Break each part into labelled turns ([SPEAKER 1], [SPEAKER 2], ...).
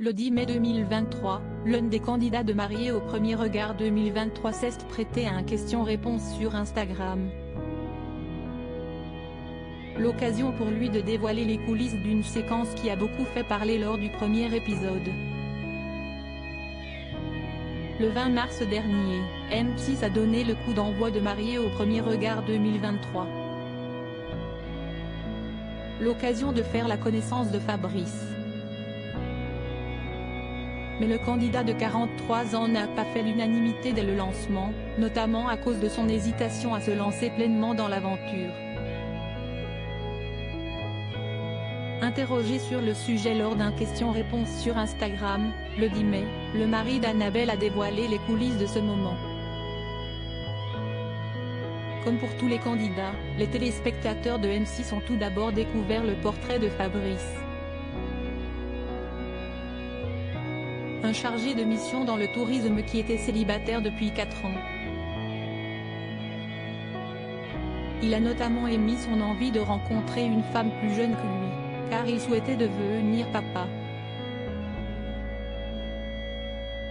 [SPEAKER 1] Le 10 mai 2023, l'un des candidats de Mariés au premier regard 2023 s'est prêté à un question-réponse sur Instagram. L'occasion pour lui de dévoiler les coulisses d'une séquence qui a beaucoup fait parler lors du premier épisode. Le 20 mars dernier, M6 a donné le coup d'envoi de Mariés au premier regard 2023. L'occasion de faire la connaissance de Fabrice. Mais le candidat de 43 ans n'a pas fait l'unanimité dès le lancement, notamment à cause de son hésitation à se lancer pleinement dans l'aventure. Interrogé sur le sujet lors d'un question-réponse sur Instagram, le 10 mai, le mari d'Annabelle a dévoilé les coulisses de ce moment. Comme pour tous les candidats, les téléspectateurs de M6 ont tout d'abord découvert le portrait de Fabrice. Un chargé de mission dans le tourisme qui était célibataire depuis 4 ans. Il a notamment émis son envie de rencontrer une femme plus jeune que lui, car il souhaitait devenir papa.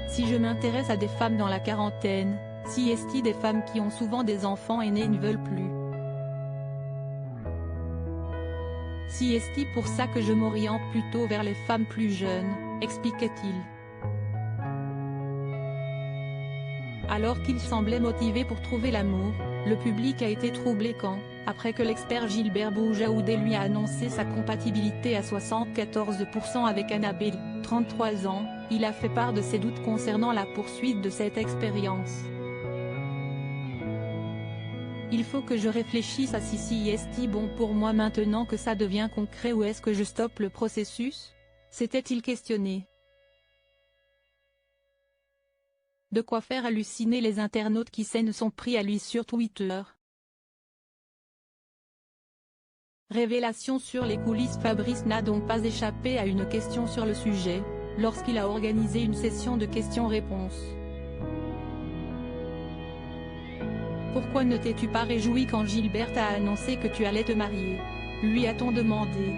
[SPEAKER 1] Si je m'intéresse à des femmes dans la quarantaine, si est-il des femmes qui ont souvent des enfants aînés ne veulent plus. Si est-il pour ça que je m'oriente plutôt vers les femmes plus jeunes, expliquait-il. Alors qu'il semblait motivé pour trouver l'amour, le public a été troublé quand, après que l'expert Gilbert Boujaoudé lui a annoncé sa compatibilité à 74% avec Annabelle, 33 ans, il a fait part de ses doutes concernant la poursuite de cette expérience. Il faut que je réfléchisse à si est-il bon pour moi maintenant que ça devient concret ou est-ce que je stoppe le processus ? S'était-il questionné. De quoi faire halluciner les internautes qui s'en sont pris à lui sur Twitter. Révélation sur les coulisses. Fabrice n'a donc pas échappé à une question sur le sujet, lorsqu'il a organisé une session de questions-réponses. Pourquoi ne t'es-tu pas réjoui quand Gilbert t'a annoncé que tu allais te marier ? Lui a-t-on demandé.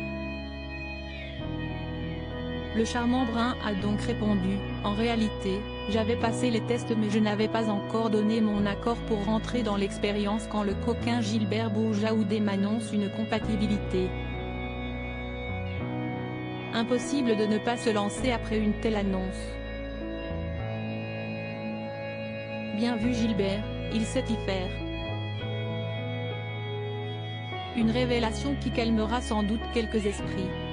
[SPEAKER 1] Le charmant brun a donc répondu, en réalité, j'avais passé les tests mais je n'avais pas encore donné mon accord pour rentrer dans l'expérience quand le coquin Gilbert Boujaoudé m'annonce une compatibilité. Impossible de ne pas se lancer après une telle annonce. Bien vu Gilbert, il sait y faire. Une révélation qui calmera sans doute quelques esprits.